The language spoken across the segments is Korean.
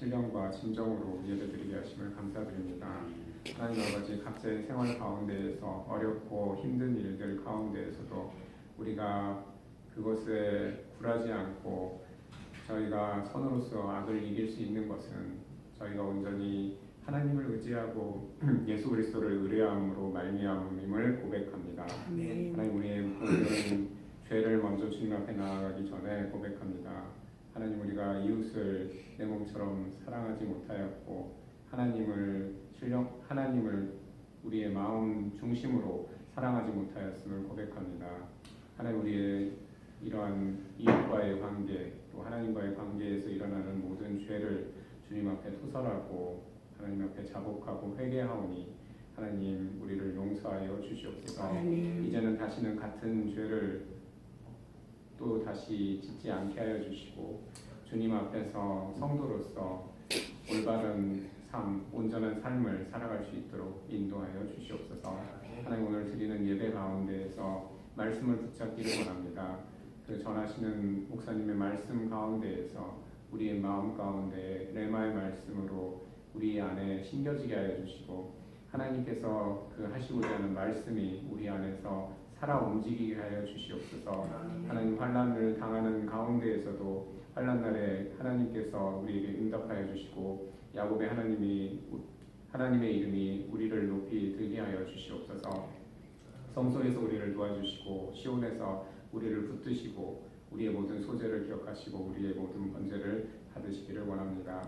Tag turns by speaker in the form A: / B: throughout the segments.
A: 신령과 진정으로 예배드리게 하심을 감사드립니다. 하나님 아버지, 각자의 생활 가운데에서 어렵고 힘든 일들 가운데에서도 우리가 그것에 굴하지 않고 저희가 선으로서 악을 이길 수 있는 것은 저희가 온전히 하나님을 의지하고 예수 그리스도를 의뢰함으로 말미암음을 고백합니다. 하나님, 우리의 모든 죄를 먼저 주님 앞에 나아가기 전에 고백합니다. 하나님, 우리가 이웃을 내 몸처럼 사랑하지 못하였고 하나님을 우리의 마음 중심으로 사랑하지 못하였음을 고백합니다. 하나님, 우리의 이러한 이웃과의 관계, 또 하나님과의 관계에서 일어나는 모든 죄를 주님 앞에 토설하고 하나님 앞에 자복하고 회개하오니 하나님, 우리를 용서하여 주시옵소서. 이제는 다시는 같은 죄를 또 다시 짓지 않게 하여 주시고 주님 앞에서 성도로서 올바른 삶, 온전한 삶을 살아갈 수 있도록 인도하여 주시옵소서. 하나님, 오늘 드리는 예배 가운데에서 말씀을 붙잡기를 원합니다. 그 전하시는 목사님의 말씀 가운데에서 우리의 마음 가운데 레마의 말씀으로 우리 안에 심겨지게 하여 주시고 하나님께서 그 하시고자 하는 말씀이 우리 안에서 살아 움직이게 하여 주시옵소서. 하나님, 환난을 당하는 가운데에서도 환난 날에 하나님께서 우리에게 응답하여 주시고 야곱의 하나님의 이름이 우리를 높이 들게 하여 주시옵소서. 성소에서 우리를 도와주시고 시온에서 우리를 붙드시고 우리의 모든 소재를 기억하시고 우리의 모든 번제를 받으시기를 원합니다.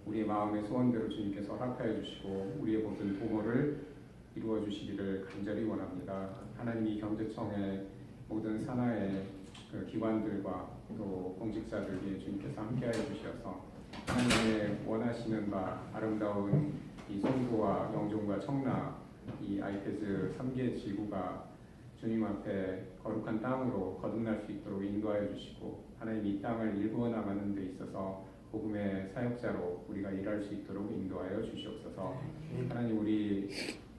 A: 우리의 마음의 소원대로 주님께서 허락하여 주시고 우리의 모든 도모를 이루어 주시기를 간절히 원합니다. 하나님, 이 경제청의 모든 산하의 그 기관들과 또 공직자들이 주님께서 함께하여 주셔서 하나님의 원하시는 바 아름다운 이 송도와 영종과 청라 이 아이패즈 3개 지구가 주님 앞에 거룩한 땅으로 거듭날 수 있도록 인도하여 주시고 하나님, 이 땅을 일구어 나가는 데 있어서 복음의 사역자로 우리가 일할 수 있도록 인도하여 주시옵소서. 하나님, 우리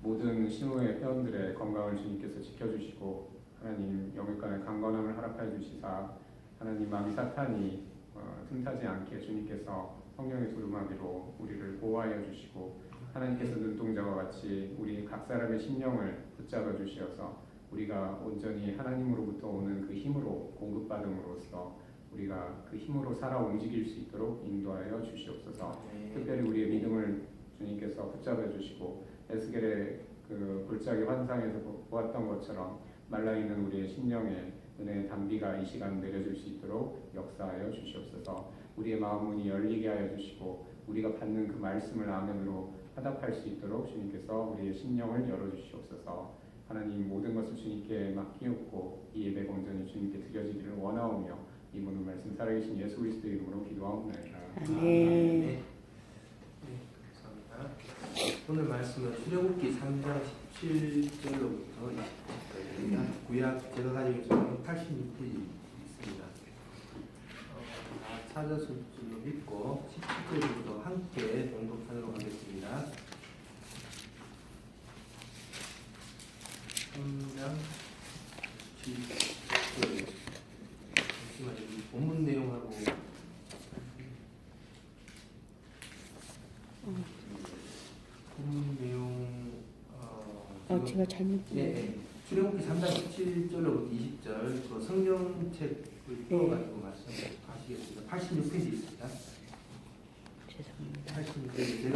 A: 모든 신호의 회원들의 건강을 주님께서 지켜주시고 하나님, 영육간의 강건함을 허락하여 주시사 하나님, 마귀 사탄이 틈타지 않게 주님께서 성령의 두루마기로 우리를 보호하여 주시고 하나님께서 눈동자와 같이 우리 각 사람의 심령을 붙잡아 주시어서 우리가 온전히 하나님으로부터 오는 그 힘으로 공급받음으로써 우리가 그 힘으로 살아 움직일 수 있도록 인도하여 주시옵소서. 특별히 우리의 믿음을 주님께서 붙잡아 주시고 에스겔의 그 골짜기 환상에서 보았던 것처럼 말라있는 우리의 심령에 은혜의 단비가 이 시간 내려줄 수 있도록 역사하여 주시옵소서. 우리의 마음 문이 열리게 하여 주시고 우리가 받는 그 말씀을 아멘으로 화답할 수 있도록 주님께서 우리의 심령을 열어주시옵소서. 하나님, 모든 것을 주님께 맡기옵고 이 예배가 온전히 주님께 드려지기를 원하오며 이 모든 말씀 살아계신 예수 그리스도의 이름으로 기도하옵나이다.
B: 네, 감사합니다. 오늘 말씀은 출애굽기 3장 17절로부터 20절입니다. 구약 제도사님 저는 86페이지 있습니다. 찾았을 줄로 믿고 17절부터 함께 봉독하도록 하겠습니다. 3장 17절. 잠시만요. 본문 내용하고 본문 내용
C: 제가 잘못
B: 예, 출애굽기 3장 17절로부터 20절 그 성경책을 펴가지고 말씀하시겠습니다. 86페이지 있습니다.
C: 죄송합니다.
B: 86페이지 제가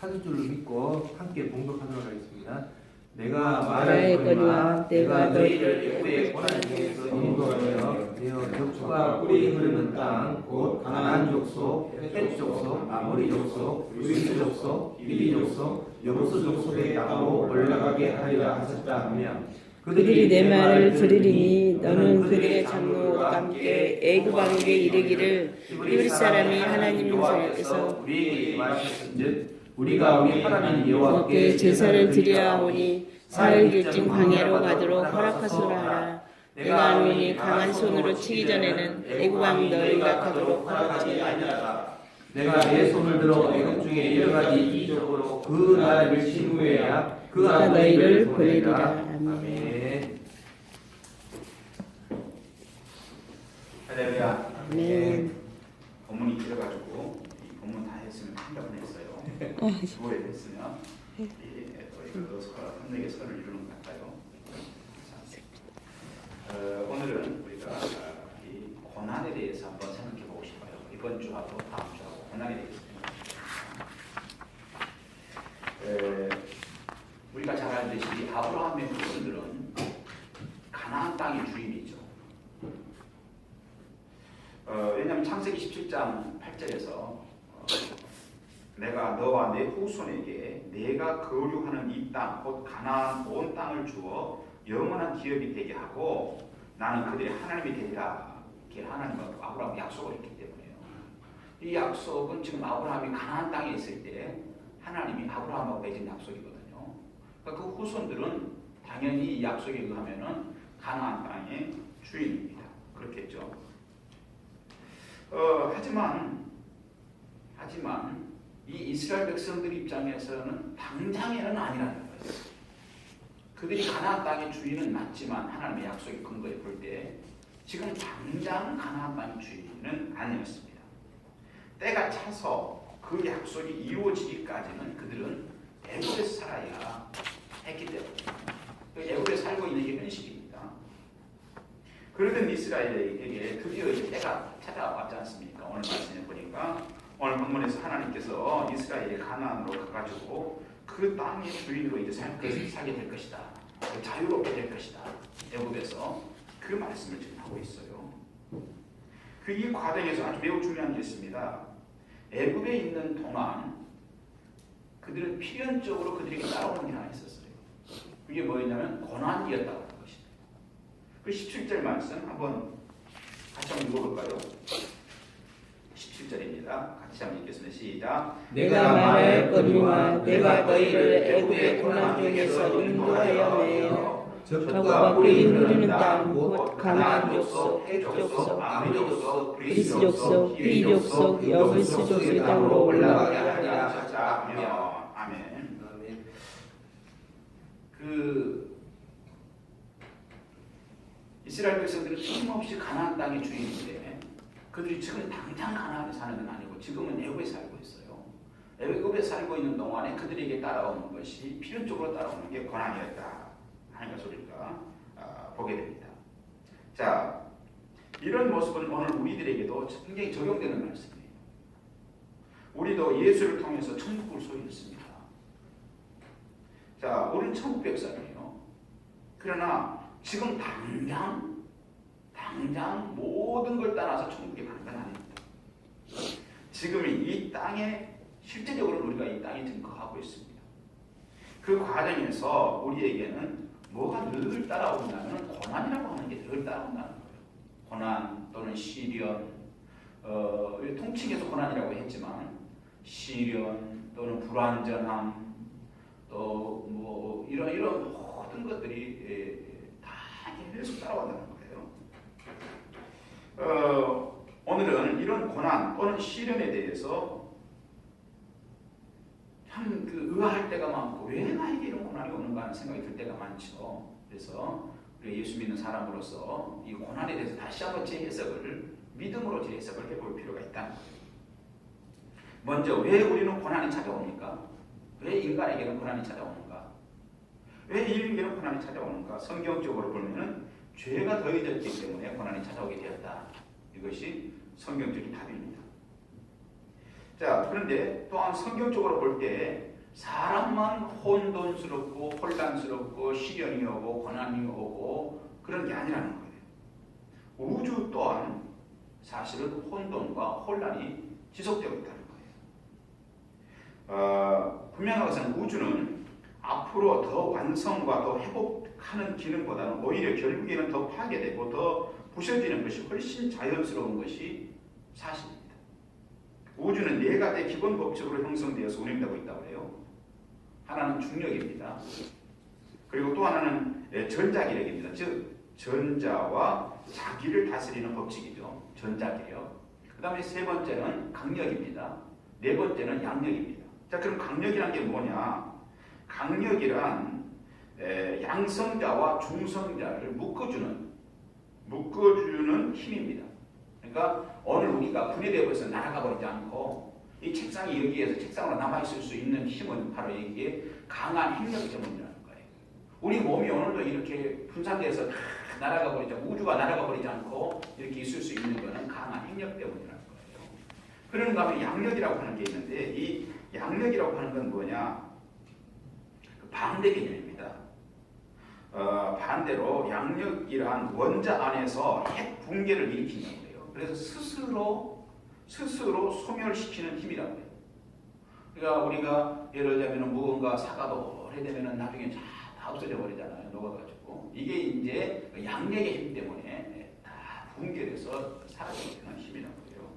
B: 한 줄로 믿고 함께 봉독하도록 하겠습니다. 내가
C: 말하였거니와 내가
B: 너희를 애굽의 고난 중에서 인도하여 내어 젖과 꿀이 흐르는 땅 곧 가나안 족속, 헷 족속, 아모리 족속, 루이스 족속, 비리 족속, 여부스 족속의 땅으로 올라가게 하리라 하셨다 하며
C: 그들이 내 말을 들으리니 너는 그들의 장로와 함께 애굽 왕에게 이르기를 히브리 사람이 하나님 여호와께서
B: 우리에게 말하셨은즉 우리가 우리 하나님 여호와께
C: 제사를 드려야 하오니 사흘 길쯤 광야로 가도록 허락하소라 하라. 내가 아노니 강한 손으로 치기 전에는 애굽 왕 너희가 가도록 허락하지 아니하라.
B: 내가 내 손을 들어 애굽 중에 여러 가지 이적으로 그 나라를 친 후에야 그가
C: 너희를 보내리라.
B: 아멘.
D: 할렐루야.
C: 아멘.
D: 본문이 길어가지고 이 본문 다 해서 했으면 한다고 했어요. 뭐에 했으면 또 선에게 선을 이루는 것 같아요. 오늘은 우리가 이 고난에 대해서 한번 생각해 보고 싶어요. 이번 주하고 다음 주하고 고난에 대해서. 우리가 잘 알듯이 아브라함의 후손들은 가나안 땅의 주인이죠. 왜냐하면 창세기 17장 8절에서 내가 너와 내 후손에게 내가 거류하는 이 땅 곧 가나안 온 땅을 주어 영원한 기업이 되게 하고 나는 그들의 하나님이 되리라. 이렇게 하나님과 아브라함이 약속을 했기 때문에요. 이 약속은 지금 아브라함이 가나안 땅에 있을 때 하나님이 아브라함하고 맺은 약속이거든요. 그러니까 그 후손들은 당연히 이 약속에 의하면은 가나안 땅의 주인입니다. 그렇겠죠. 하지만 이 이스라엘 백성들 입장에서는 당장에는 아니라는 거예요. 그들이 가나안 땅의 주인은 맞지만 하나님의 약속의 근거에 볼 때 지금 당장 가나안 땅의 주인은 아니었습니다. 때가 차서 그 약속이 이루어지기까지는 그들은 애굽에서 살아야 했기 때문에 애굽에 살고 있는 게 현실입니다. 그러던 이스라엘에게 드디어 이 때가 찾아왔지 않습니까? 오늘 말씀에 보니까 오늘 본문에서 하나님께서 이스라엘이 가나안으로 가가지고 그 땅의 주인으로 이제 살게 될 것이다. 자유롭게 될 것이다. 애굽에서 그 말씀을 지금 하고 있어요. 그 이 과정에서 아주 매우 중요한 게 있습니다. 애굽에 있는 동안 그들은 필연적으로 그들에게 따라오는 게 하나 있었어요. 그게 뭐였냐면 고난이었다고 하는 것입니다. 그 17절 말씀 한번 같이 한번 읽어볼까요? 17절입니다. 같이 한번 읽겠습니다. 시작.
C: 내가 말하였거니와 내가 너희를 애굽의 고난 중에서 인도하여 내어 적과 꿀이 흐르는 땅 곧 가나안 족속, 헷 족속, 아모리 족속, 그리스 족속, 히위 족속, 여부스 족속의 땅으로 올라가게 하리라.
D: 아멘. 그 이스라엘 백성들은 틀림없이 가나안 땅의 주인인데 그들이 지금 당장 가나안에 사는 건 아니고 지금은 애굽에 살고 있어요. 애굽에 살고 있는 동안에 그들에게 따라오는 것이 필연적으로 따라오는 게 고난이었다 하는 것을 우리가 보게 됩니다. 자, 이런 모습은 오늘 우리들에게도 굉장히 적용되는 말씀이에요. 우리도 예수를 통해서 천국을 소유했습니다. 자, 우리는 천국 백성이에요. 그러나 지금 당장 모든 걸 따라서 천국에 가는 건 아닙니다. 지금 이 땅에 실제적으로 우리가 이 땅에 증거하고 있습니다. 그 과정에서 우리에게는 뭐가 늘 따라온다면 고난이라고 하는 게 늘 따라온다는 거예요. 고난 또는 시련, 통칭해서 고난이라고 했지만 시련 또는 불완전함 또 뭐 이런 모든 것들이 다 계속 따라온다는 거예요. 오늘은 이런 고난 또는 시련에 대해서 참 의아할 때가 많고 왜 나에게 이런 고난이 오는가 하는 생각이 들 때가 많죠. 그래서 우리 예수 믿는 사람으로서 이 고난에 대해서 다시 한번 믿음으로 재해석을 해볼 필요가 있다는 거예요. 먼저 왜 우리는 고난이 찾아옵니까? 왜 인간에게는 고난이 찾아오는가? 왜 인간에게는 고난이 찾아오는가? 성경적으로 보면은 죄가 더해졌기 때문에 고난이 찾아오게 되었다. 이것이 성경적인 답입니다. 자, 그런데 또한 성경적으로 볼 때 사람만 혼돈스럽고 혼란스럽고 시련이 오고 고난이 오고 그런 게 아니라는 거예요. 우주 또한 사실은 혼돈과 혼란이 지속되고 있다는 거예요. 분명한 것은 우주는 앞으로 더 완성과 더 회복하는 기능보다는 오히려 결국에는 더 파괴되고 더 부셔지는 것이 훨씬 자연스러운 것이 사실입니다. 우주는 네 가지 기본 법칙으로 형성되어서 운행되고 있다고 해요. 하나는 중력입니다. 그리고 또 하나는 전자기력입니다. 즉 전자와 자기를 다스리는 법칙이죠. 전자기력. 그 다음에 세 번째는 강력입니다. 네 번째는 양력입니다. 자, 그럼 강력이란 게 뭐냐? 강력이란 양성자와 중성자를 묶어주는 힘입니다. 그러니까 오늘 우리가 분해되어 버려서 날아가 버리지 않고 이 책상이 여기에서 책상으로 남아있을 수 있는 힘은 바로 이게 강한 핵력 때문이라는 거예요. 우리 몸이 오늘도 이렇게 분산돼서 다 날아가 버리지 않고 우주가 날아가 버리지 않고 이렇게 있을 수 있는 것은 강한 핵력 때문이라는 거예요. 그런가 하면 양력이라고 하는 게 있는데 이 양력이라고 하는 건 뭐냐? 반대 개념입니다. 반대로 양력이란 원자 안에서 핵 붕괴를 일으킨다고 해요. 그래서 스스로 소멸시키는 힘이라고 해요. 그러니까 우리가 예를 들면 무언가 사과도 오래되면 나중에 다 없어져 버리잖아요. 녹아가지고 이게 이제 양력의 힘 때문에 다 붕괴돼서 사라지는 힘이라고 해요.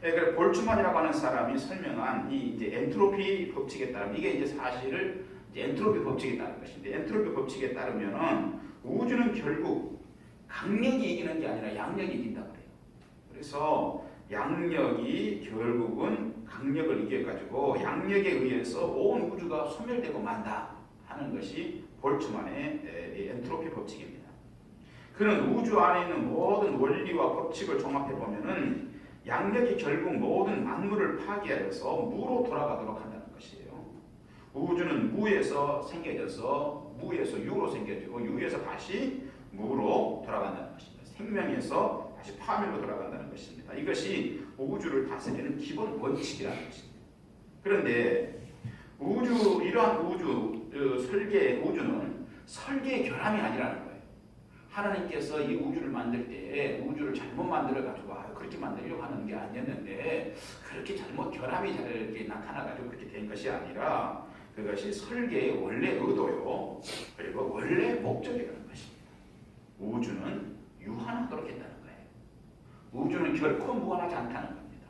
D: 그래서 볼츠만이라고 하는 사람이 설명한 이 이제 엔트로피 법칙에 따르면 이게 이제 사실을 엔트로피 법칙에 따른 것인데 엔트로피 법칙에 따르면은 우주는 결국 강력이 이기는 게 아니라 양력이 이긴다고 그래요. 그래서 양력이 결국은 강력을 이겨가지고 양력에 의해서 온 우주가 소멸되고 만다 하는 것이 볼츠만의 엔트로피 법칙입니다. 그는 우주 안에 있는 모든 원리와 법칙을 종합해 보면은 양력이 결국 모든 만물을 파괴하여서 무로 돌아가도록 한다는 것이에요. 우주는 무에서 생겨져서 무에서 유로 생겨지고 유에서 다시 무로 돌아간다는 것입니다. 생명에서 다시 파멸로 돌아간다는 것입니다. 이것이 우주를 다스리는 기본 원칙이라는 것입니다. 그런데 이러한 우주는 설계의 결함이 아니라는 거예요. 하나님께서 이 우주를 만들 때 우주를 잘못 만들어가지고 그렇게 만들려고 하는 게 아니었는데 그렇게 잘못 결함이 이렇게 나타나가지고 그렇게 된 것이 아니라 그것이 설계의 원래 의도요 그리고 원래 목적이라는 것입니다. 우주는 유한하도록 했다는 거예요. 우주는 결코 무한하지 않다는 겁니다.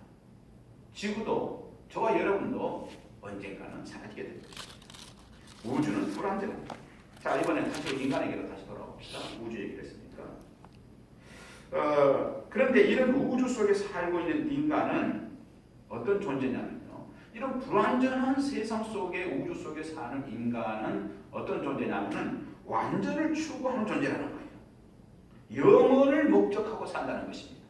D: 지구도 저와 여러분도 언젠가는 사라지게 될 것입니다. 우주는 불완전합니다. 자, 이번엔 다시 인간에게로 다시 돌아옵시다. 우주 얘기를 했으니까. 그런데 이런 우주 속에 살고 있는 인간은 어떤 존재냐면요. 이런 불완전한 세상 속에 우주 속에 사는 인간은 어떤 존재냐면 완전을 추구하는 존재라는 거예요. 영원을 목적하고 산다는 것입니다.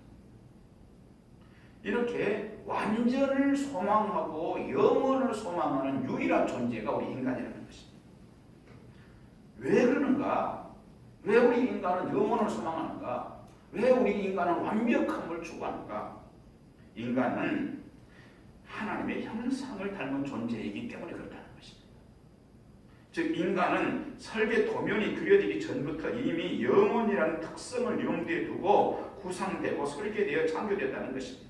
D: 이렇게 완전을 소망하고 영원을 소망하는 유일한 존재가 우리 인간이라는 것입니다. 왜 그러는가? 왜 우리 인간은 영원을 소망하는가? 왜 우리 인간은 완벽함을 추구하는가? 인간은 하나님의 형상을 닮은 존재이기 때문에 그렇다는 것입니다. 즉 인간은 설계 도면이 그려지기 전부터 이미 영혼이라는 특성을 염두에 두고 구상되고 설계되어 창조됐다는 것입니다.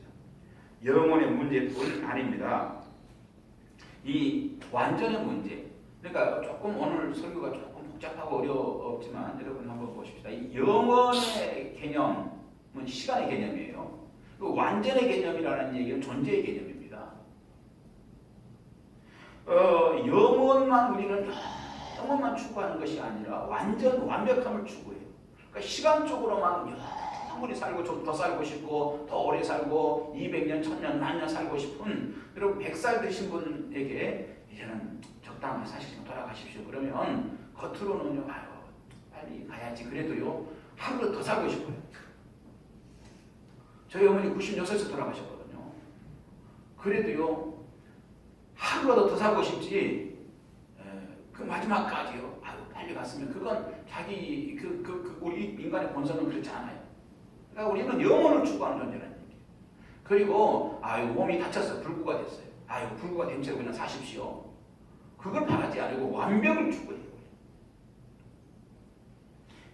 D: 영혼의 문제뿐 아닙니다. 이 완전의 문제, 그러니까 조금 오늘 설교가 조금 복잡하고 어렵지만 여러분 한번 보십시다. 이 영혼의 개념은 시간의 개념이에요. 그 완전의 개념이라는 얘기는 존재의 개념입니다. 영혼만 우리는 영혼만 추구하는 것이 아니라 완벽함을 추구해요. 그러니까 시간적으로만 영원히 살고 좀 더 살고 싶고 더 오래 살고 200년, 1000년, 만년 살고 싶은 여러분 100살 되신 분에게 이제는 적당히 사시고 돌아가십시오. 그러면 겉으로는요, 아유 빨리 가야지. 그래도요 하루 더 살고 싶어요. 저희 어머니 96세에서 돌아가셨거든요. 그래도요 하루라도 더 살고 싶지. 그 마지막까지요. 아유 빨리 갔으면 그건 자기 우리 인간의 본성은 그렇지 않아요. 그러니까 우리는 영혼을 추구하는 존재라는 얘기예요. 그리고 아유 몸이 다쳐서 불구가 됐어요. 아유 불구가 된 채로 그냥 사십시오. 그걸 바라지 않고 완벽을 추구해요.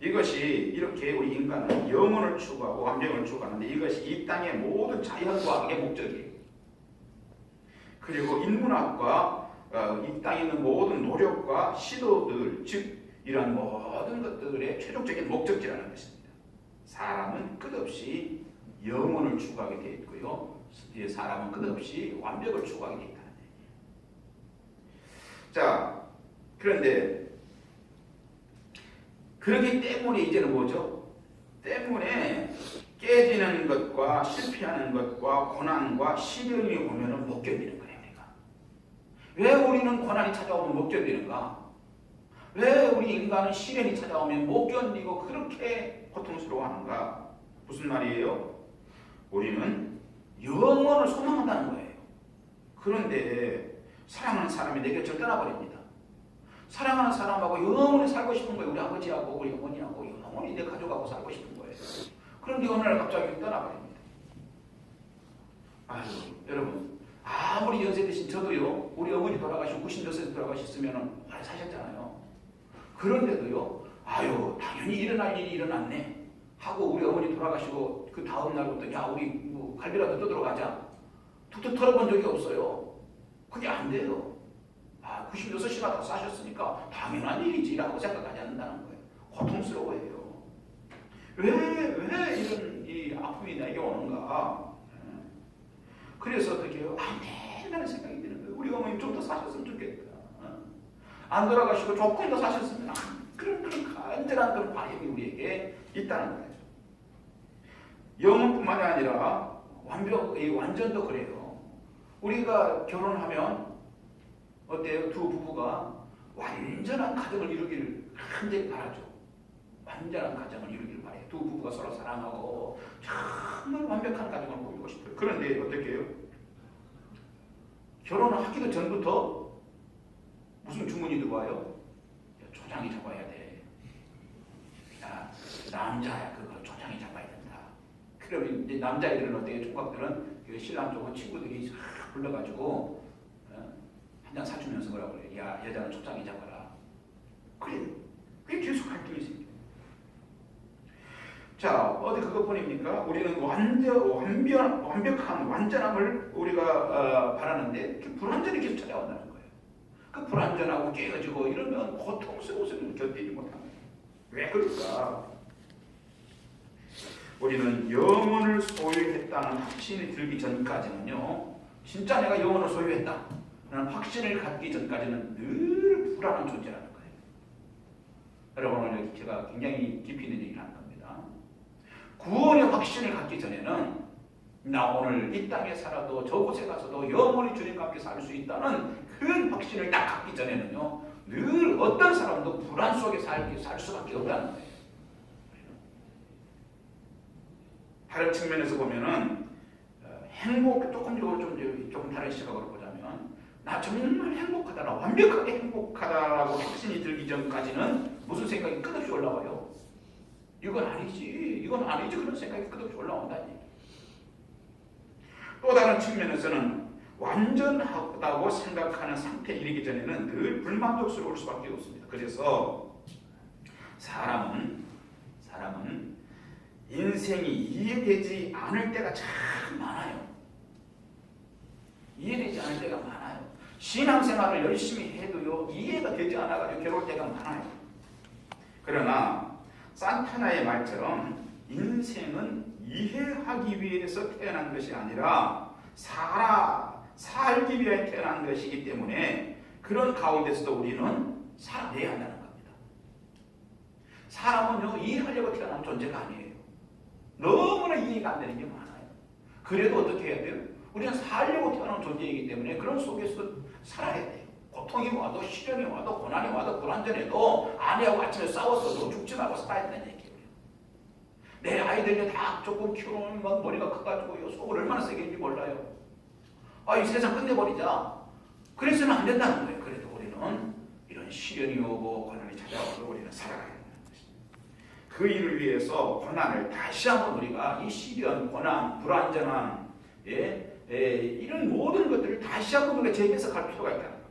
D: 이것이 이렇게 우리 인간은 영혼을 추구하고 완벽을 추구하는데 이것이 이 땅의 모든 자연과학의 목적이에요. 그리고 인문학과 이 땅에 있는 모든 노력과 시도들, 즉 이러한 모든 것들의 최종적인 목적지라는 것입니다. 사람은 끝없이 영혼을 추구하게 되어 있고요. 사람은 끝없이 완벽을 추구하게 되어 있다는 얘기예요. 자, 그런데 그렇기 때문에 이제는 뭐죠? 때문에 깨지는 것과 실패하는 것과 고난과 시련이 오면은 못 견디는 거예요. 왜 우리는 고난이 찾아오면 못 견디는가? 왜 우리 인간은 시련이 찾아오면 못 견디고 그렇게 고통스러워하는가? 무슨 말이에요? 우리는 영원을 소망한다는 거예요. 그런데 사랑하는 사람이 내 곁을 떠나버립니다. 사랑하는 사람하고 영원히 살고 싶은 거예요. 우리 아버지하고 우리 어머니하고 영원히 내 가족하고 살고 싶은 거예요. 그런데 어느 날 갑자기 떠나버립니다. 아유, 여러분, 아무리 연세 드신 저도요, 우리 어머니 돌아가시고 96세 돌아가셨으면 오래 사셨잖아요. 그런데도요, 아유, 당연히 일어날 일이 일어났네 하고 우리 어머니 돌아가시고 그 다음 날부터 야, 우리 뭐 갈비라도 뜯으러 가자. 툭툭 털어본 적이 없어요. 그게 안 돼요. 96이나 다 사셨으니까 당연한 일이지라고 생각하지 않는다는 거예요. 고통스러워해요. 왜 이런 이 아픔이 나에게 오는가? 그래서 어떻게 해요? 안 된다는 생각이 드는 거예요. 우리 어머님 좀 더 사셨으면 좋겠다. 안 돌아가시고 조금 더 사셨으면 그런 간절한 그런 바람이 우리에게 있다는 거예요. 영혼뿐만이 아니라 완전도 그래요. 우리가 결혼하면 어때요? 두 부부가 완전한 가정을 이루기를 간절히 바라죠. 완전한 가정을 이루기를 바래요. 두 부부가 서로 사랑하고 정말 완벽한 가정을 꾸미고 싶어요. 그런데 어떻게 해요? 결혼을 하기도 전부터 무슨 주문이 들어와요? 초장이 잡아야 돼. 야, 남자야 그거 초장이 잡아야 된다. 그러면 이제 남자애들은 어때요? 총각들은 그 신랑 쪽은 친구들이 불러가지고 한 잔 사주면서 뭐라고 그래요? 야, 여자는 초장이 잡아라. 그래, 그게 계속 갈등이 생겨요. 자, 어디 그것뿐입니까? 우리는 완벽한 완전함을 우리가 바라는데 불완전이 계속 찾아온다는 거예요. 그 불완전하고 깨어지고 이러면 고통스러워서 견디지 못합니다. 왜 그럴까? 우리는 영혼을 소유했다는 확신이 들기 전까지는요, 진짜 내가 영혼을 소유했다 라는 확신을 갖기 전까지는 늘 불안한 존재라는 거예요. 여러분, 오늘 제가 굉장히 깊이 있는 얘기를 하는 겁니다. 구원의 확신을 갖기 전에는 나 오늘 이 땅에 살아도 저곳에 가서도 영원히 주님과 함께 살 수 있다는 그 확신을 딱 갖기 전에는요, 늘 어떤 사람도 불안 속에 살 수밖에 없다는 거예요. 다른 측면에서 보면은 조금 다른 시각으로 보자면 나 정말 행복하다, 완벽하게 행복하다라고 확신이 들기 전까지는 무슨 생각이 끝없이 올라와요. 이건 아니지 그런 생각이 끝없이 올라온다니. 또 다른 측면에서는 완전하다고 생각하는 상태에 이르기 전에는 늘 불만족스러울 수밖에 없습니다. 그래서 사람은 인생이 이해되지 않을 때가 참 많아요. 이해되지 않을 때가 많아요. 신앙생활을 열심히 해도요, 이해가 되지 않아가지고 괴로울 때가 많아요. 그러나 산타나의 말처럼 인생은 이해하기 위해서 태어난 것이 아니라 살기 위해 태어난 것이기 때문에 그런 가운데서도 우리는 살아내야 한다는 겁니다. 사람은요, 이해하려고 태어난 존재가 아니에요. 너무나 이해가 안 되는 게 많아요. 그래도 어떻게 해야 돼요? 우리는 살려고 태어난 존재이기 때문에 그런 속에서 살아야 돼요. 고통이 와도 시련이 와도 고난이 와도 불안전해도 아내하고 아침에 싸웠어도 죽지 말고 살아야 된다는 얘기예요. 내 아이들이 다 조금 키우면 머리가 커가지고 속을 얼마나 세게 몰라요. 이 세상 끝내버리자. 그래서는 안 된다는 거예요. 그래도 우리는 이런 시련이 오고 고난이 찾아와도 우리는 살아가야 된다는 것입니다. 그 일을 위해서 고난을 다시 한번 우리가 이 시련, 고난, 불안전함, 이런 모든 것들을 다시 한번 우리가 재해석할 필요가 있다는 거예요.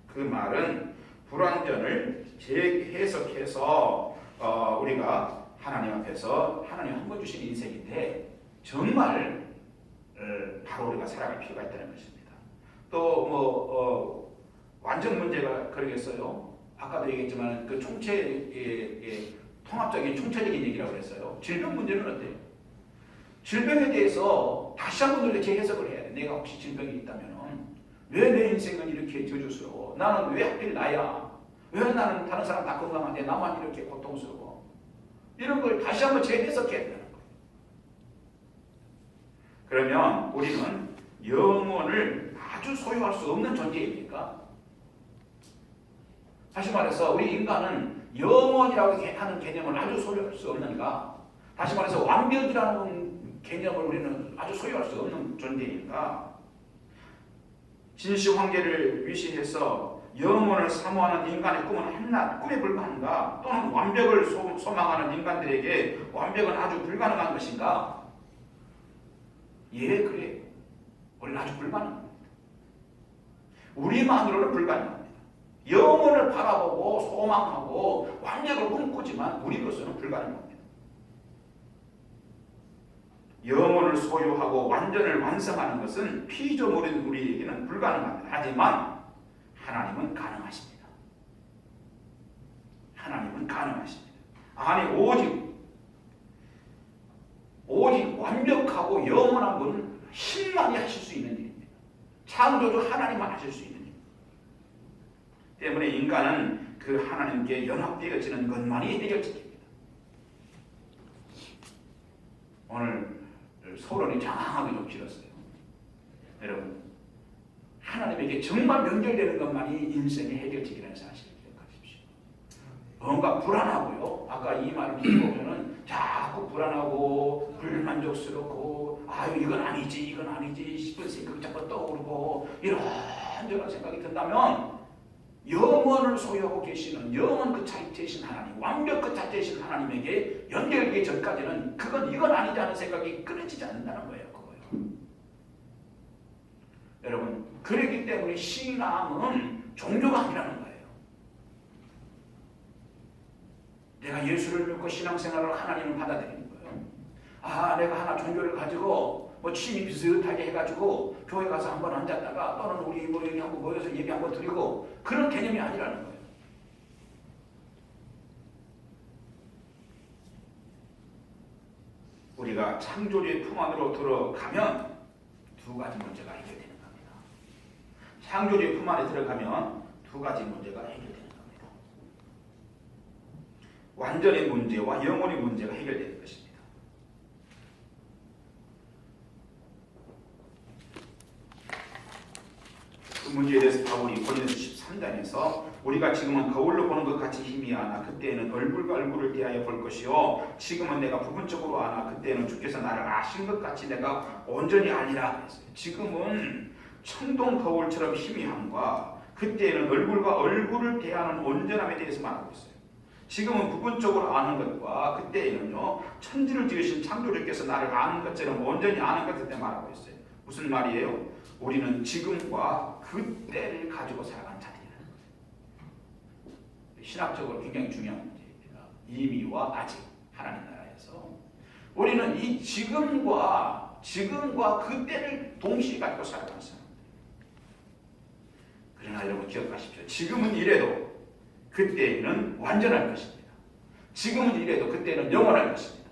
D: 그 말은 불완전을 재해석해서 우리가 하나님 앞에서 하나님 한 번 주신 인생인데 정말 바로 우리가 살아갈 필요가 있다는 것입니다. 또 완전 문제가 그러겠어요. 아까도 얘기했지만 그 통합적인 총체적인 얘기라고 그랬어요. 질병 문제는 어때요? 질병에 대해서 다시 한번 우리가 재해석을 해야 돼. 내가 혹시 질병이 있다면 왜 내 인생은 이렇게 저주스러워? 나는 왜 하필 나야? 왜 나는 다른 사람 다 건강한데 나만 이렇게 고통스러워? 이런 걸 다시 한번 재해석해야 되는 거예요. 그러면 우리는 영혼을 아주 소유할 수 없는 존재입니까? 다시 말해서 우리 인간은 영혼이라고 하는 개념을 아주 소유할 수 없는가? 다시 말해서 완벽이라는 개념을 우리는 아주 소유할 수 없는 존재인가? 진시황계를 위시해서 영혼을 사모하는 인간의 꿈은 한낱 꿈에 불과한가? 또는 완벽을 소망하는 인간들에게 완벽은 아주 불가능한 것인가? 예, 그래요. 원래 아주 불가능합니다. 우리만으로는 불가능합니다. 영혼을 바라보고 소망하고 완벽을 꿈꾸지만 우리로서는 불가능합니다. 영혼을 소유하고 완전을 완성하는 것은 피조물인 우리에게는 불가능합니다. 하지만 하나님은 가능하십니다. 하나님은 가능하십니다. 아니 오직 완벽하고 영원한 분은 신만이 하실 수 있는 일입니다. 창조주 하나님만 하실 수 있는 일입니다. 때문에 인간은 그 하나님께 연합되어지는 것만이 해결책입니다. 오늘 서론이 장황하게 좀 길었어요. 여러분, 하나님에게 정말 연결되는 것만이 인생의 해결책이라는 사실을 기억하십시오. 뭔가 불안하고요. 아까 이 말을 듣고 보면은 자꾸 불안하고 불만족스럽고 아유 이건 아니지 싶은 생각이 자꾸 떠오르고 이런저런 생각이 든다면 영원을 소유하고 계시는 영원 그 자체이신 하나님, 완벽 그 자체이신 하나님에게 연결되기 전까지는 이건 아니지 하는 생각이 끊어지지 않는다는 거예요. 그거요. 여러분, 그렇기 때문에 신앙은 종교가 아니라는 거예요. 내가 예수를 믿고 신앙생활을 하나님을 받아들이는 거예요. 아, 내가 하나 종교를 가지고 뭐 취미 비슷하게 해가지고 교회 가서 한번 앉았다가 또는 우리 뭐 여기 한번 모여서 예배 한번 드리고 그런 개념이 아니라는 거예요. 우리가 창조주의 품 안으로 들어가면 두 가지 문제가 해결되는 겁니다. 창조주의 품 안에 들어가면 두 가지 문제가 해결되는 겁니다. 완전의 문제와 영혼의 문제가 해결되는 것입니다. 그 문제에 대해서 바울이 고린도서 13장에서 우리가 지금은 거울로 보는 것 같이 희미하나 그때에는 얼굴과 얼굴을 대하여 볼 것이요 지금은 내가 부분적으로 아나 그때는 주께서 나를 아신 것 같이 내가 온전히 아니라 그랬어요. 지금은 청동 거울처럼 희미함과 그때에는 얼굴과 얼굴을 대하는 온전함에 대해서 말하고 있어요. 지금은 부분적으로 아는 것과 그때에는요 천지를 지으신 창조주께서 나를 아는 것처럼 온전히 아는 것에 대해 말하고 있어요. 무슨 말이에요? 우리는 지금과 그때를 가지고 살아가는 자들이라는 거예요. 신학적으로 굉장히 중요한 문제입니다. 이미와 아직 하나님 나라에서 우리는 이 지금과 그때를 동시에 가지고 살아가는 사람들. 그러나 여러분 기억하십시오. 지금은 이래도 그때는 완전할 것입니다. 지금은 이래도 그때는 영원할 것입니다.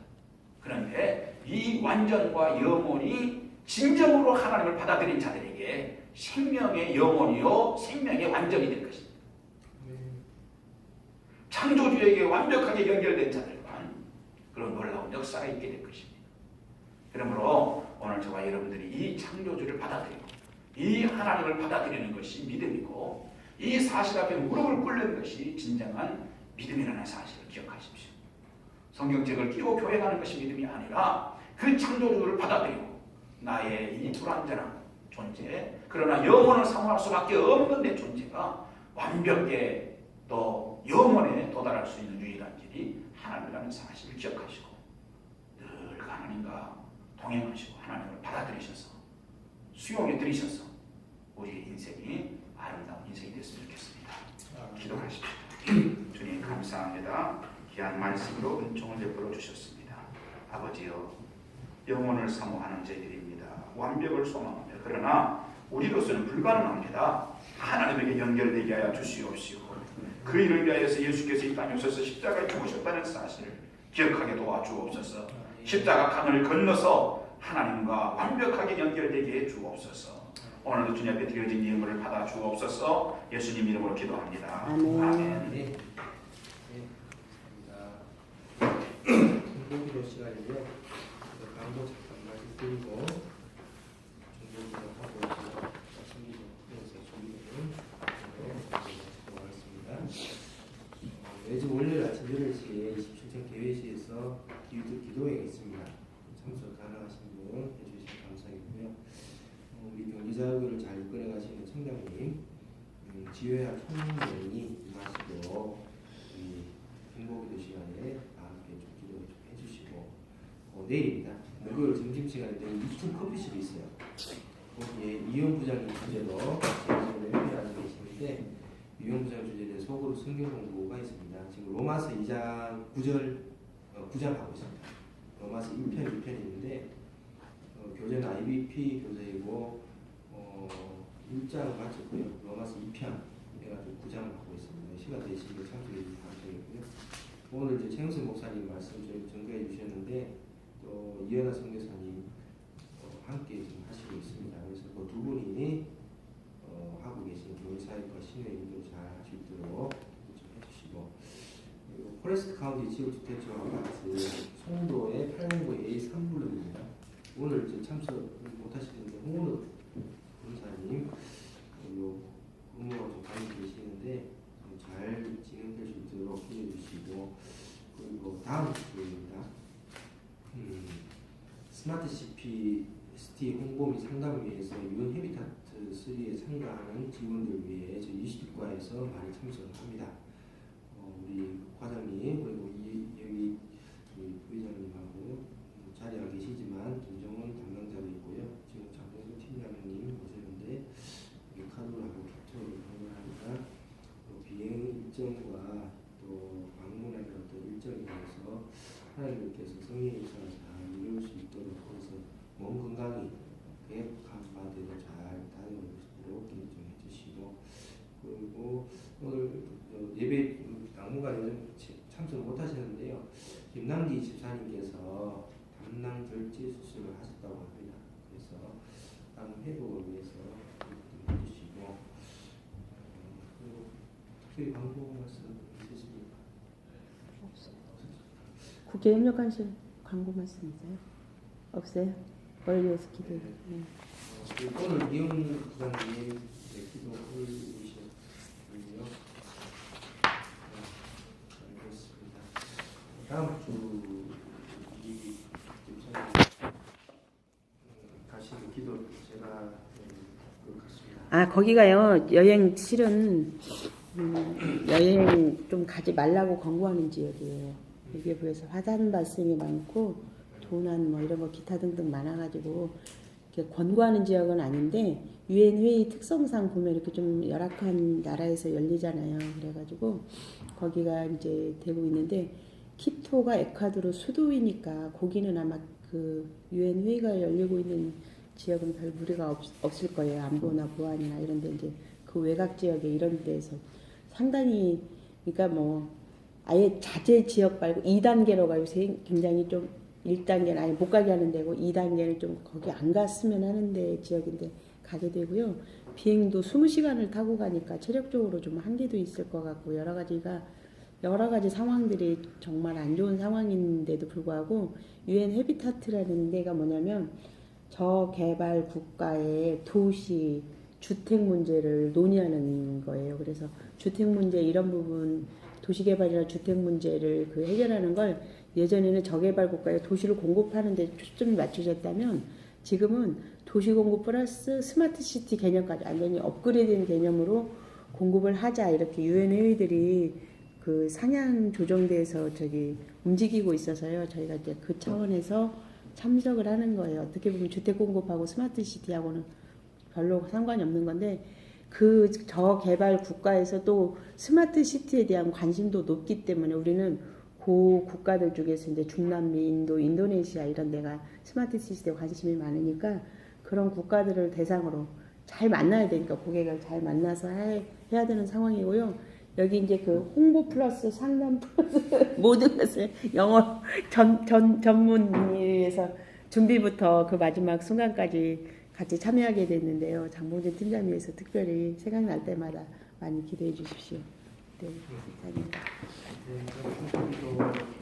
D: 그런데 이 완전과 영원이 진정으로 하나님을 받아들인 자들에게 생명의 영혼이요 생명의 완전이 될 것입니다. 창조주에게 완벽하게 연결된 자들만 그런 놀라운 역사가 있게 될 것입니다. 그러므로 오늘 저와 여러분들이 이 창조주를 받아들이고 이 하나님을 받아들이는 것이 믿음이고 이 사실 앞에 무릎을 꿇는 것이 진정한 믿음이라는 사실을 기억하십시오. 성경책을 끼고 교회 가는 것이 믿음이 아니라 그 창조주를 받아들이고 나의 이 불완전한 존재, 그러나 영혼을 사모할 수밖에 없는 내 존재가 완벽에 또 영혼에 도달할 수 있는 유일한 길이 하나님이라는 사실을 기억하시고 늘 하나님과 동행하시고 하나님을 받아들이셔서 수용해 드리셔서 우리의 인생이 아름다운 인생이 됐으면 좋겠습니다. 기도하십시오. 주님 감사합니다. 귀한 말씀으로 은총을 베풀어 주셨습니다. 아버지여 영혼을 사모하는 저희들입니다. 완벽을 소망합니다. 그러나 우리로서는 불가능합니다. 하나님에게 연결되게 하여 주시옵시고 그 일을 위하여서 예수께서 이 땅에 오셔서 십자가에 죽으셨다는 사실을 기억하게 도와주옵소서. 십자가 강을 건너서 하나님과 완벽하게 연결되게 해 주옵소서. 오늘도 주님 앞에 드려진 예물을 받아 주옵소서. 예수님 이름으로 기도합니다. 아멘.
B: 네. 기도 시간이고요. 강도 잠깐 말씀드리고 중보기도 하고 말씀기도 하면서 준비되는 하겠습니다. 매주 월요일 아침 8시에 27층 개회시에서 기도회가 있습니다. 참석 가능하신 분 해주시면 감사하겠고요. 우리 경제자유를 잘 이끌어가시는 청장님, 지회와 총무님이 임하시고 우리 행복기도 시간에 다 함께 좀 기도 좀 해주시고 내일입니다. 목요일 점심시간에 2층 커피숍이 있어요. 거기에 이용 부장님 주제로 회의하고 계시는데 이용 부장 주제에 속으로 성경 공부가 있습니다. 지금 로마서 2장 9장 하고 있습니다. 로마서 1편, 2편이 있는데 교재는 IBP 교재이고 1장을 마쳤고요. 로마서 2편 해가지고 9장을 하고 있습니다. 시간 되시면 참석해 주시면 감사하겠고요. 오늘 이제 최영선 목사님 말씀 좀 전가해 주셨는데 또 이현아 선교사님 함께 지금 하시고 있습니다. 그래서 그 두 분이 하고 계신 교회사역과 신뢰인도 잘 할 수 있도록 좀 해주시고 그리고 포레스트 카운티 지역주택지원 아파트 송도의 809A 3블록입니다. 오늘 이제 참석 못하시는데 홍은호 본사님 그리고 근무가 좀 많이 계시는데 잘 진행될 수 있도록 기대해 주시고 그리고 다음 주입니다. 스마트 시티 홍보 및 상담을 위해서 유엔 헤비타트 3에 참가하는 직원들 위해 저희 20과에서 많이 참석을 합니다. 우리 과장님 그리고 여기 우리 부회장님하고 자리에 계시지만 김정원 담당자도 있고요. 지금 장동수 팀장님 오셨는데 카드하고 캡처를 방문하니까 비행 일정과 또 방문하는 어떤 일정에 대해서 하나님께서 성령의 역사를 잘 이룰 수 있도록 그래서 몸 건강히 계획한바대로 잘 다니는 것으로 기도 좀 해주시고 그리고 오늘 예배 당분간 참석 못하셨는데요. 김남기 집사님께서 담낭 절제 수술을 하셨다고 합니다. 그래서 땀 회복을 위해서 좀 해주시고 그리고 특별히 광고 말씀 있으십니까?
C: 국회 협력관실 광고 말씀 있어요? 없어요? 뭘 위해서 기도해요?
B: 오늘 이용 부장님 기도 올리셨고요. 알겠습니다. 다음 주 이 집사님 가시는 기도 제가 그렇습니다.
C: 거기가요 여행 실은 여행 좀 가지 말라고 권고하는 지역이에요. 여기에 비해서 화산 발생이 많고 도난 뭐 이런 거 기타 등등 많아가지고 이렇게 권고하는 지역은 아닌데 유엔 회의 특성상 보면 이렇게 좀 열악한 나라에서 열리잖아요. 그래가지고 거기가 이제 되고 있는데 키토가 에콰도르 수도이니까 거기는 아마 그 유엔 회의가 열리고 있는 지역은 별 무리가 없을 거예요. 안보나 보안이나 이런 데 이제 그 외곽 지역에 이런 데서 상당히 그러니까 뭐 아예 자제 지역 말고 2단계로 가요. 굉장히 좀 1단계는 아예 못 가게 하는 데고 2단계는 좀 거기 안 갔으면 하는데 지역인데 가게 되고요. 비행도 20시간을 타고 가니까 체력적으로 좀 한계도 있을 것 같고 여러 가지 상황들이 정말 안 좋은 상황인데도 불구하고 유엔 헤비타트라는 데가 뭐냐면 저개발 국가의 도시 주택 문제를 논의하는 거예요. 그래서 주택 문제 이런 부분 도시개발이나 주택 문제를 해결하는 걸 예전에는 저개발 국가에 도시를 공급하는 데 초점이 맞춰졌다면 지금은 도시 공급 플러스 스마트 시티 개념까지 완전히 업그레이드된 개념으로 공급을 하자 이렇게 유엔 회의들이 그 상향 조정돼서 움직이고 있어서요. 저희가 이제 그 차원에서 참석을 하는 거예요. 어떻게 보면 주택 공급하고 스마트 시티하고는 별로 상관이 없는 건데 그 저개발 국가에서 또 스마트 시티에 대한 관심도 높기 때문에 우리는 그 국가들 중에서 이제 중남미, 인도, 인도네시아 이런 데가 스마트 시티에 관심이 많으니까 그런 국가들을 대상으로 잘 만나야 되니까 고객을 잘 만나서 해야 되는 상황이고요. 여기 이제 그 홍보 플러스 상담 플러스 모든 것을 영어 전문의에서 준비부터 그 마지막 순간까지 같이 참여하게 됐는데요. 장봉진 팀장님께서 특별히 생각날 때마다 많이 기대해 주십시오. 네, 감사합니다.
B: 네,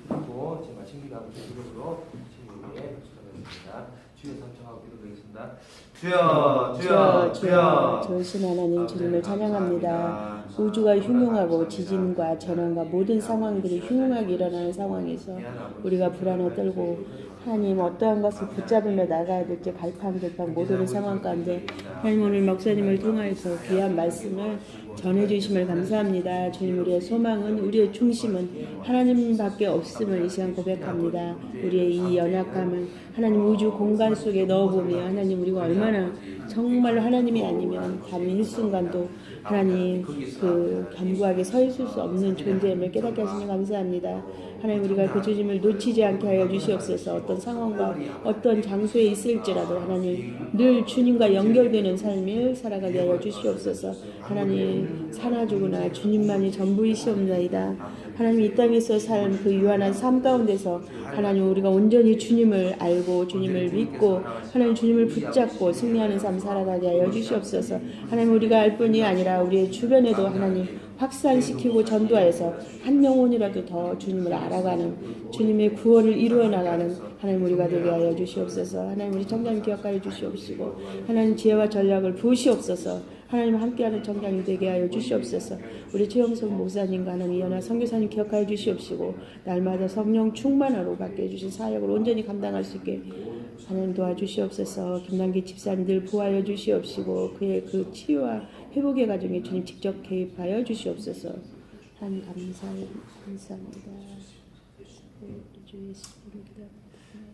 B: 하고 제가 신기하고 기도로 친구에게 박수 드립니다. 주여 삼창하고 기도드리겠습니다. 주여 주여 주여.
C: 좋으신 하나님 주님을 찬양합니다. 우주가 흉흉하고 지진과 전환과 모든 상황들이 흉흉하게 일어나는 상황에서 우리가 불안에 떨고 하나님 어떠한 것을 붙잡으며 나가야 될지 갈팡질팡 모든 상황 가운데 하나님 오늘 목사님을 통하여서 귀한 말씀을 전해주심을 감사합니다. 주님 우리의 소망은 우리의 중심은 하나님밖에 없음을 이 시간 고백합니다. 우리의 이 연약함을 하나님 우주 공간 속에 넣어보며 하나님 우리가 얼마나 정말로 하나님이 아니면 단 일순간도 하나님 그 견고하게 서 있을 수 없는 존재임을 깨닫게 하시니 감사합니다. 하나님 우리가 그 주님을 놓치지 않게 하여 주시옵소서. 어떤 상황과 어떤 장소에 있을지라도 하나님 늘 주님과 연결되는 삶을 살아가게 하여 주시옵소서. 하나님 사나주구나 주님만이 전부이시옵나이다. 하나님 이 땅에서 산 그 유한한 삶 가운데서 하나님 우리가 온전히 주님을 알고 주님을 믿고 하나님 주님을 붙잡고 승리하는 삶 살아가게 하여 주시옵소서. 하나님 우리가 알 뿐이 아니라 우리의 주변에도 하나님 확산시키고 전도하여서 한 영혼이라도 더 주님을 알아가는 주님의 구원을 이루어 나가는 하나님 우리가 되게 하여 주시옵소서. 하나님 우리 청장님 기억하여 주시옵시고 하나님 지혜와 전략을 부으시옵소서. 하나님 함께하는 청장이 되게 하여 주시옵소서. 우리 최영석 목사님과 하나님 이현아 선교사님 기억하여 주시옵시고 날마다 성령 충만하로 받게 해주신 사역을 온전히 감당할 수 있게 하나님 도와주시옵소서. 김남기 집사님들 보호하여 주시옵시고 그의 그 치유와 회복의 과정에 주님 직접 개입하여 주시옵소서. 하나님 감사합니다.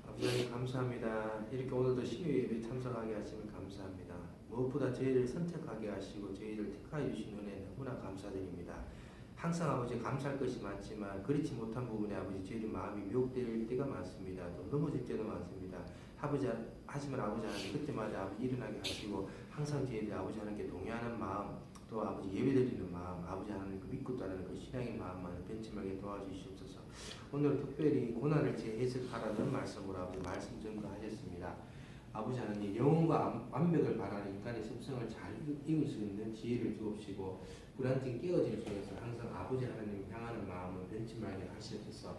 B: 아버지 감사합니다. 이렇게 오늘도 신유예배 참석하게 하시면 감사합니다. 무엇보다 저희를 선택하게 하시고 저희를 택하여 주신 은혜 너무나 감사드립니다. 항상 아버지 감사할 것이 많지만 그렇지 못한 부분에 아버지 저희들 마음이 미혹될 때가 많습니다. 또 넘어질 때도 많습니다. 아버지 하시면 아버지 하나님 그때마다 아버지 일어나게 하시고 항상 저희들 아버지 하나님께 동의하는 마음 또 아버지 예배드리는 마음 아버지 하나님 그 믿고 따르는 그 신앙의 마음만을 변치 말게 도와주시옵소서. 오늘 특별히 고난을 재해석하라는 말씀으로 아버지 말씀 전가하셨습니다. 아버지 하나님 영혼과 완벽을 바라는 인간의 습성을 잘 이길 수 있는 지혜를 주옵시고 불안증 깨어짐 속에서 항상 아버지 하나님 향하는 마음을 변치 말게 하시옵소서.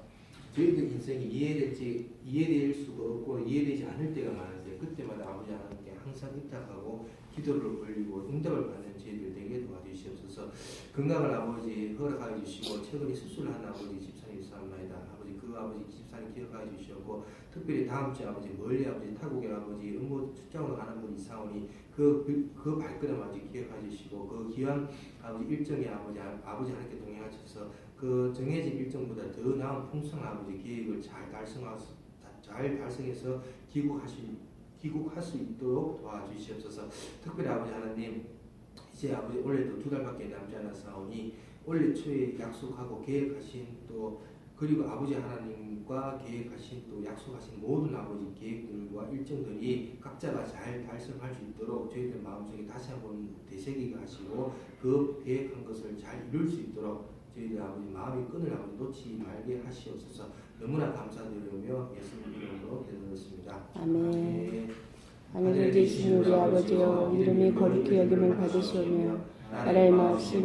B: 저희들 인생이 이해될 수도 없고 이해되지 않을 때가 많은데 그때마다 아버지 하나님께 항상 입탁하고 기도를 올리고 응답을 받는 저희들 되게 도와주시옵소서. 건강을 아버지 허락하여 주시고 최근에 수술한 아버지 집사님 있사옵나이다. 아버지 그 아버지 집사님 기억하여 주시옵고 특별히 다음 주에 아버지 멀리 아버지 타국에 아버지 업무 출장으로 가는 분이 있사오니 그 발걸음 아버지 기억하여 주시고 그 귀한 아버지 일정에 아버지 하나님께 동행하셔서 그 정해진 일정보다 더 나은 풍성 아버지 계획을 잘 달성해서 귀국할 수 있도록 도와주시옵소서. 특별히 아버지 하나님 이제 아버지 올해도 2달밖에 남지 않았사오니 올해 초에 약속하고 계획하신 또 그리고 아버지 하나님과 계획하신 또 약속하신 모든 아버지 계획들과 일정들이 각자가 잘 달성할 수 있도록 저희들 마음속에 다시 한번 되새기게 하시고 그 계획한 것을 잘 이룰 수 있도록 저희들 아버지 마음의 끈을 아버지 놓지 말게 하시옵소서. 너무나 감사드리며 예수님 이름으로 기도드렸습니다.
C: 아멘. 하늘에 계신 우리 아버지여 이름이 거룩히 여김을 받으시오며 나라의 마음씀이